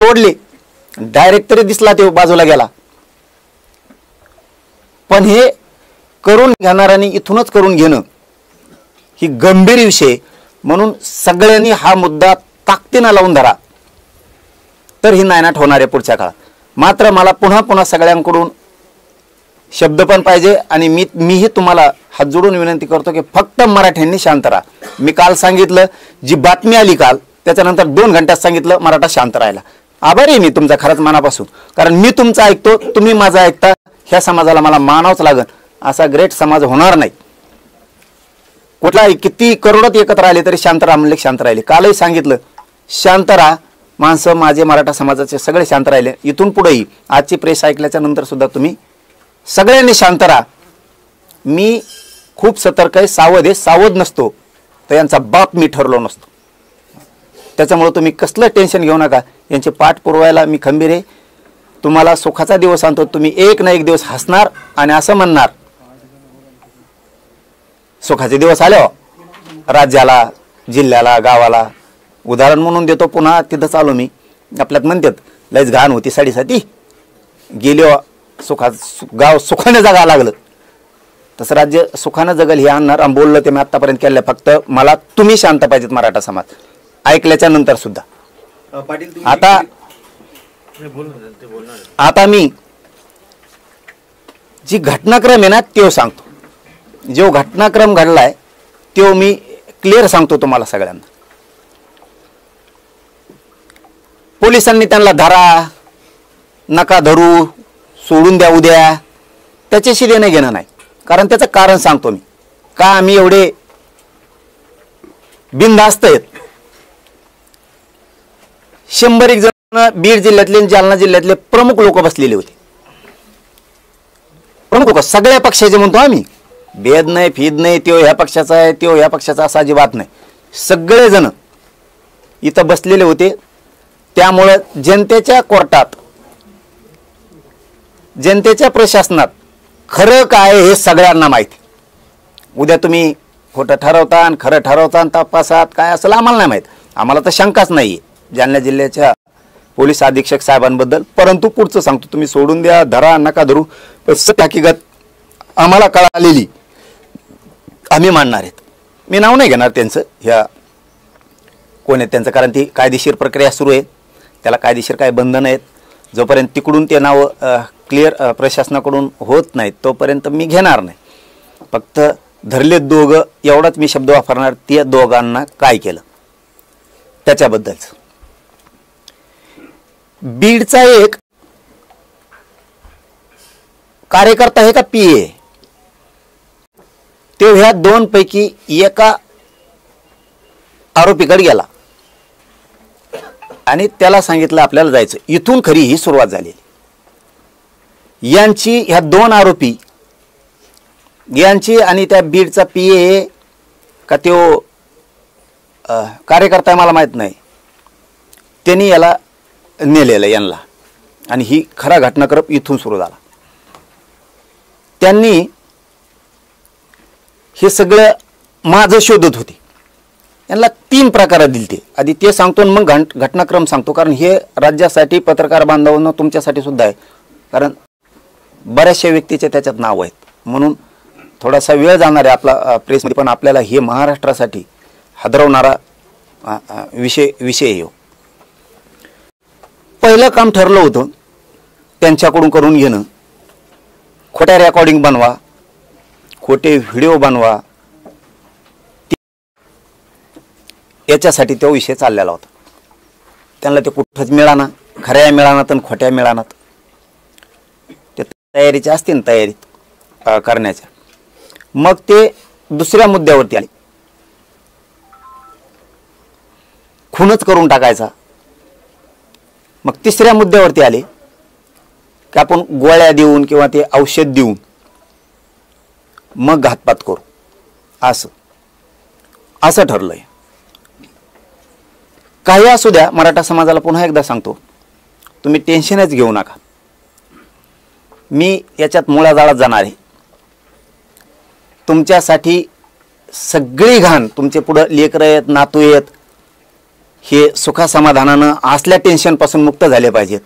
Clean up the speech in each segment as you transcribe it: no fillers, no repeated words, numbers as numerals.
तोडले, डायरेक्ट तरी दिसला तो बाजूला गेला. पण हे करून घेणाऱ्यांनी इथूनच करून घेणं ही गंभीर विषय. म्हणून सगळ्यांनी हा मुद्दा ताकदीने लावून धरा, तर ही नायनाट होणार आहे पुढच्या काळात. मात्र मला पुन्हा पुन्हा सगळ्यांकडून शब्द पण पाहिजे आणि मीही तुम्हाला हात जोडून विनंती करतो की फक्त मराठ्यांनी शांत राहा. मी काल सांगितलं, जी बातमी आली काल त्याच्यानंतर 2 घंट्यात सांगितलं मराठा शांत राहायला. आभारी आहे मी तुमचा खरंच मनापासून, कारण मी तुमचं ऐकतो, तुम्ही माझं ऐकता. ह्या समाजाला मला मानावंच लागेल. असा ग्रेट समाज होणार नाही. कुठलाही किती करोडात एकत्र आले तरी शांत राहा म्हणले शांत राहिले. कालही सांगितलं शांत राहा. माणसं माझे मराठा समाजाचे सगळे शांत राहिले. इथून पुढेही आजची प्रेस ऐकल्याच्या नंतर सुद्धा तुम्ही सगळ्यांनी शांत राहा. मी खूप सतर्क आहे, सावध आहे. सावध नसतो तर यांचा बाप मी ठरलो नसतो. त्याच्यामुळे तुम्ही कसलं टेन्शन घेऊ नका. यांचे पाठ पुरवायला मी खंबीर आहे. तुम्हाला सुखाचा दिवस आणतो. तुम्ही एक ना एक दिवस हसणार आणि असं म्हणणार सुखाचे दिवस आले हो राज्याला, जिल्ह्याला, गावाला. उदाहरण म्हणून देतो, पुन्हा तिथं चालू मी. आपल्यात म्हणतात लयच घाण होती साडीसाठी गेली हो, गाव सुखाने जगा लागलं. तसं राज्य सुखानं जगल हे आणणार. आणि बोललं ते मी आतापर्यंत केलं. फक्त मला तुम्ही शांत पाहिजेत मराठा समाज ऐकल्याच्या नंतर सुद्धा. आता मी जी घटनाक्रम आहे ना तो सांगतो. जो घटनाक्रम घडलाय तो मी क्लिअर सांगतो तुम्हाला सगळ्यांना. पोलिसांनी त्यांना धरा, नका धरू, सोडून द्या उद्या, त्याच्याशी देणं घेणं नाही. कारण त्याचं कारण सांगतो मी का आम्ही एवढे बिनधास्त आहेत. 100 जण बीड जिल्ह्यातले, जालना जिल्ह्यातले प्रमुख लोक बसलेले होते. प्रमुख लोक सगळ्या पक्षाचे म्हणतो आम्ही. भेद नाही, फीद नाही, त्यो ह्या पक्षाचा आहे, त्यो ह्या पक्षाचा, असा अजिबात नाही. सगळे जण इथं बसलेले होते. त्यामुळं जनतेच्या कोर्टात, जनतेच्या प्रशासनात खरं काय हे सगळ्यांना माहिती. उद्या तुम्ही खोटं ठरवता आणि खरं ठरवता आणि तपासात काय असेल आम्हाला नाही माहीत. आम्हाला तर शंकाच नाही जालना जिल्ह्याच्या पोलीस अधीक्षक साहेबांबद्दल. परंतु पुढचं सांगतो, तुम्ही सोडून द्या, धरा, नका धरू, सत्य हकीकत आम्हाला कळालेली आम्ही मांडणार आहेत. मी नाव नाही घेणार त्यांचं, ह्या कोण आहेत त्यांचं, कारण ती कायदेशीर प्रक्रिया सुरू आहे. त्याला कायदेशीर काय बंधन आहेत. जोपर्यंत तिकडून ते नाव क्लिअर प्रशासनाकडून होत नाहीत तोपर्यंत मी घेणार नाही. फक्त धरले दोघं एवढाच मी शब्द वापरणार. त्या दोघांना काय केलं त्याच्याबद्दलच. बीडचा एक कार्यकर्ता आहे का पीए, तो ह्या 2 पैकी एका आरोपीकडे गेला आणि त्याला सांगितलं आपल्याला जायचं. इथून खरी ही सुरुवात झाली. यांची ह्या 2 आरोपी यांची आणि त्या बीडचा पीए का तो कार्यकर्ता मला माहित नाही, त्यांनी याला नेलेलं यांना. आणि ही खरा घटनाक्रम इथून सुरू झाला. त्यांनी हे सगळं माझं शोधत होते. यांना 3 प्रकारात दिले ते. आधी ते सांगतो आणि मग घटनाक्रम सांगतो, कारण हे राज्यासाठी, पत्रकार बांधवांना, तुमच्यासाठी सुद्धा आहे. कारण बऱ्याचशा व्यक्तीचे त्याच्यात नाव आहेत. म्हणून थोडासा वेळ जाणार आहे आपला प्रेसमध्ये, पण आपल्याला हे महाराष्ट्रासाठी हादरवणारा विषय येऊ. पहिलं काम ठरलं होतं त्यांच्याकडून करून घेणं. खोट्या रेकॉर्डिंग बनवा, खोटे व्हिडिओ बनवा, याच्यासाठी तो विषय चाललेला होता. त्यांना ते कुठंच मिळाना, खऱ्या मिळानात आणि खोट्या मिळानात. ते तयारीच्या असतील तयारीत करण्याच्या. मग ते दुसऱ्या मुद्द्यावरती आले, खूनच करून टाकायचा. मग तिसऱ्या मुद्द्यावरती आले की आपण गोळ्या देऊन किंवा ते औषध देऊन मग घातपात करू, असं ठरलंय. काही असू द्या, मराठा समाजाला पुन्हा एकदा सांगतो, तुम्ही टेन्शनच घेऊ नका. मी याच्यात मुळाजाळात जाणार आहे. तुमच्यासाठी सगळी घाण, तुमचे पुढे लेकरं आहेत, नातू आहेत, हे सुखासमाधानानं असल्या टेन्शनपासून मुक्त झाले पाहिजेत,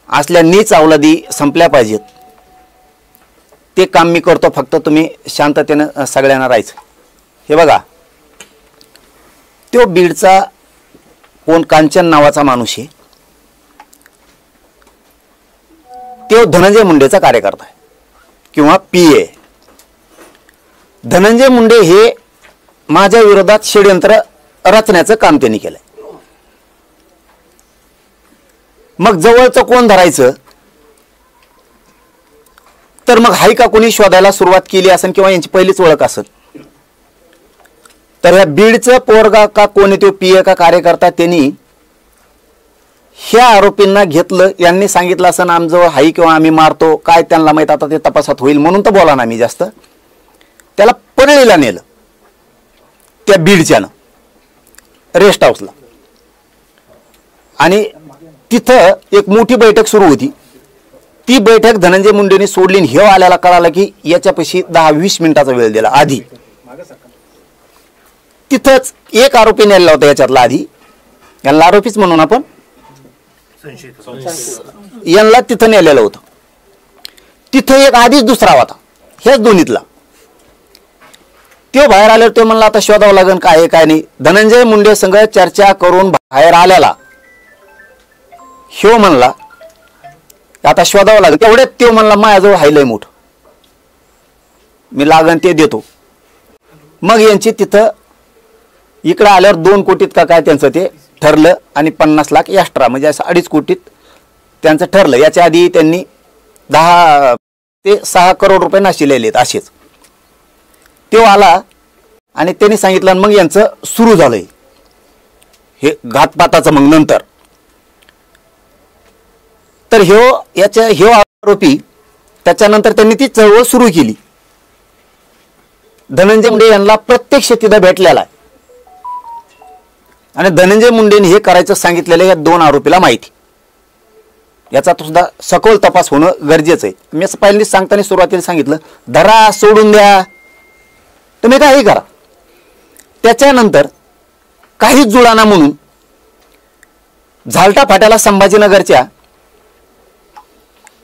असल्या नीच अवलादी संपल्या पाहिजेत. ते काम मी करतो, फक्त तुम्ही शांततेनं सगळ्यांना राहायचं. हे बघा, तो बीडचा कोण कांचन नावाचा माणूस आहे, तो धनंजय मुंडेचा कार्यकर्ता आहे किंवा PA. धनंजय मुंडे हे माझ्या विरोधात षडयंत्र रचण्याचं काम त्यांनी केलंय. मग जवळचं कोण धरायचं, तर मग हाय का कोणी शोधायला सुरुवात केली असेल किंवा यांची पहिलीच ओळख असेल. तर ह्या बीडचं पोरगा का कोणी तो PA का कार्यकर्ता, त्यांनी ह्या आरोपींना घेतलं. यांनी सांगितलं असं आमजवळ हाई किंवा आम्ही मारतो, काय त्यांना माहित, आता ते तपासात होईल म्हणून तर बोला ना मी जास्त. त्याला परळीला नेलं, त्या बीडच्यानं रेस्ट हाऊसला, आणि तिथं एक मोठी बैठक सुरू होती. ती बैठक धनंजय मुंडेंनी सोडली. हे आल्याला कळालं की याच्यापाशी 10-20 मिनिटाचा वेळ दिला. आधी तिथंच एक आरोपी नेलेला होता याच्यातला, आधी यांना आरोपीच म्हणून आपण यांना तिथं नेलेलं होतं. तिथं एक आधीच दुसरा होता, हेच दोन्हीतला. ते बाहेर आल्यावर ते म्हणला आता शोधावं लागेल काय आहे काय नाही. धनंजय मुंडे संग चर्चा करून बाहेर आल्याला ह्यो म्हणला आता शोधावं लागेल. तेवढ्यात तो म्हणला माझ्याजवळ हाय लय मोठं, मी लागन ते देतो. मग यांची तिथं इकडे आल्यावर 2 कोटीत का काय त्यांचं ते ठरलं, आणि 50 लाख एक्स्ट्रा, म्हणजे असं 2.5 कोटीत त्यांचं ठरलं. याच्या आधी त्यांनी 10 ते 6 करोड रुपये नाशिलेलेत असेच. तो आला आणि त्यांनी सांगितलं, मग यांचं सुरू झालंय हे घातपाताचं. मग नंतर तर ह्यो आरोपी, त्याच्यानंतर त्यांनी ती चळवळ सुरू केली. धनंजय मुंडे यांना प्रत्यक्ष तिथं भेटलेला आहे, आणि धनंजय मुंडेंनी हे करायचं सांगितलेलं या 2 आरोपीला माहिती. याचा सुद्धा सखोल तपास होणं गरजेचं आहे. मी असं पहिल्यांदा सांगताना सुरुवातीला सांगितलं, धरा सोडून द्या, तुम्ही काही करा. त्याच्यानंतर काहीच जुळाना म्हणून झालटा फाट्याला संभाजीनगरच्या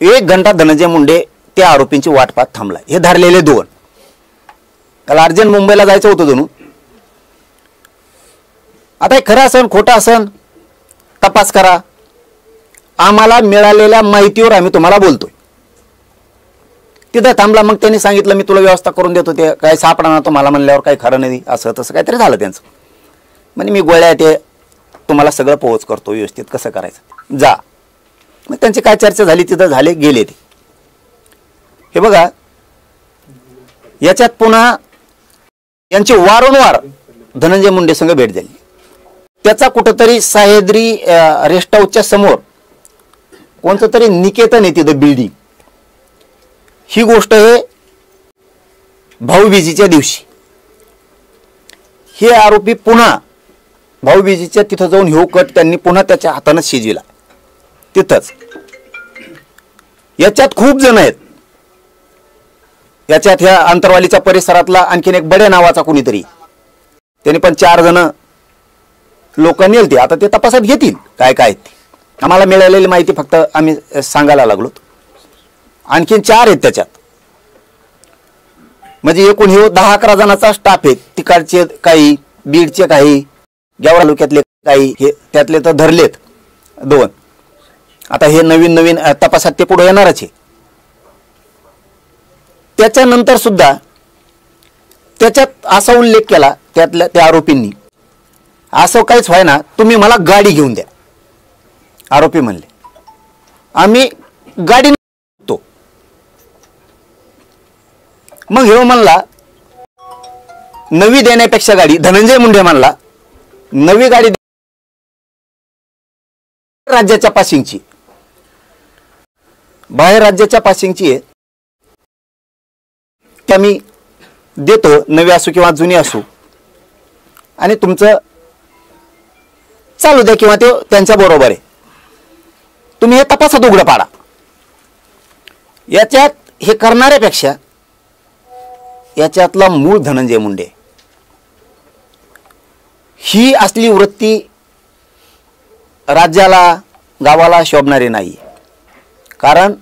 1 घंटा धनंजय मुंडे त्या आरोपींची वाट पाहत थांबला. हे धरलेले 2, त्याला अर्जंट मुंबईला जायचं होतं जणू. आता हे खरं असन खोटं असन तपास करा, आम्हाला मिळालेल्या माहितीवर आम्ही तुम्हाला बोलतोय. तिथं थांबला. मग त्यांनी सांगितलं मी तुला व्यवस्था करून देतो. ते काय सापडा तुम्हाला म्हणल्यावर काही खरं नाही, असं तसं काहीतरी झालं त्यांचं. म्हणजे मी गोळ्या ते तुम्हाला सगळं पोहोच करतो व्यवस्थित, कसं करायचं जा. मग त्यांची काय चर्चा झाली तिथं झाले, गेले ते. हे बघा, याच्यात पुन्हा यांची वारंवार धनंजय मुंडे संग भेट झाली. त्याचा कुठंतरी सह्याद्री रेस्ट हाऊसच्या समोर कोणतं तरी निकेतन आहे तिथं बिल्डिंग. ही गोष्ट आहे भाऊबीजेच्या दिवशी. हे आरोपी पुन्हा भाऊबीजेच्या तिथं जाऊन ह्यो कट त्यांनी पुन्हा त्याच्या हातानं शिजविला तिथंच. याच्यात खूप जण आहेत. याच्यात ह्या अंतरवालीच्या परिसरातला आणखीन एक बडे नावाचा कोणीतरी, त्यांनी पण 4 जण लोक नेलते. आता ते तपासात घेतील काय काय ते. आम्हाला मिळालेली माहिती फक्त आम्ही सांगायला लागलो. आणखीन 4 आहेत त्याच्यात. म्हणजे एकूण हे 10-11 जणांचा स्टाफ आहे. तिकडचे काही, बीडचे काही, गेवरा तालुक्यातले काही, हे त्यातले तर धरलेत 2. आता हे नवीन तपासात ते पुढे येणारच आहे. त्याच्यानंतर सुद्धा त्याच्यात असा उल्लेख केला त्यातल्या त्या आरोपींनी, असं काहीच व्हाय ना, तुम्ही मला गाडी घेऊन द्या. आरोपी म्हणले आम्ही गाडी तो. मग हे म्हणला नवी देण्यापेक्षा गाडी, धनंजय मुंडे म्हणला नवी गाडी राज्याच्या पासिंगची, बाहेर राज्याच्या पासिंगची आहे, त्या मी देतो, नवी असो किंवा जुनी असो, आणि तुमचं चालू द्या किंवा ते त्यांच्या बरोबर आहे, तुम्ही हे तपासात उघडं पाडा. याच्यात हे करणाऱ्यापेक्षा याच्यातला मूळ धनंजय मुंडे ही असली वृत्ती राज्याला गावाला शोभणारी नाही. कारण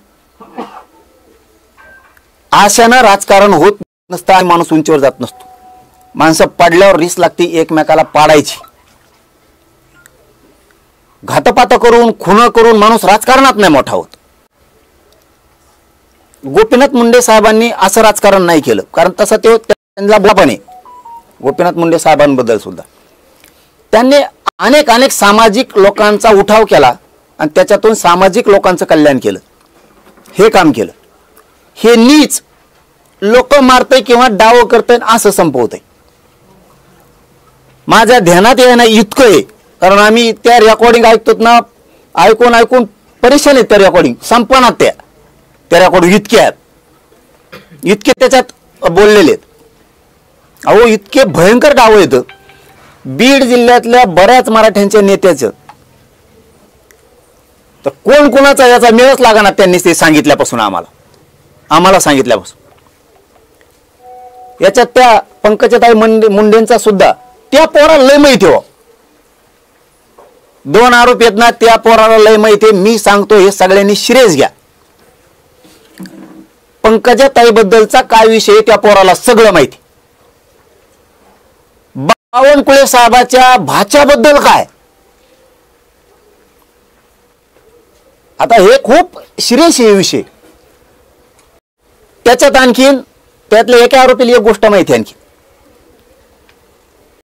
आशानं राजकारण होत नसतं आणि माणूस उंचीवर जात नसतो. माणसं पडल्यावर रिस लागते एकमेकाला पाडायची. घातपात करून खुन करून माणूस राजकारणात नाही मोठा होत. गोपीनाथ मुंडे साहेबांनी असं राजकारण नाही केलं, कारण तसं ते त्यांना बापाने गोपीनाथ मुंडे साहेबांबद्दल सुद्धा त्यांनी अनेक सामाजिक लोकांचा उठाव केला आणि त्याच्यातून सामाजिक लोकांचं कल्याण केलं. हे काम केलं. हे नीच लोक मारतय किंवा डाव करतय असं संपवतंय. माझ्या ध्यानात येणं इतकं आहे, कारण आम्ही त्या रेकॉर्डिंग ऐकतो ना, ऐकून परेशान आहेत. त्या रेकॉर्डिंग संपणार त्या रेकॉर्डिंग इतके त्याच्यात बोललेले आहेत. अहो इतके भयंकर डाव आहेत बीड जिल्ह्यातल्या बऱ्याच मराठ्यांच्या नेत्याचं. तर कोण कोणाचा याचा मेळच लागणार त्यांनी ते सांगितल्यापासून आम्हाला सांगितल्यापासून. याच्यात त्या पंकजाताई मुंडेंचा सुद्धा त्या पोराला लय माहिती हो. 2 आरोप आहेत ना, त्या पोराला लय माहिती. मी सांगतो हे सगळ्यांनी श्रेयस घ्या. पंकजाताई बद्दलचा काय विषय त्या पोराला सगळं माहिती. बावनकुळे साहेबाच्या भाच्याबद्दल काय, आता हे खूप सिरियस आहे विषय. त्याच्यात आणखीन त्यातल्या एका आरोपीला एक गोष्ट माहिती आणखी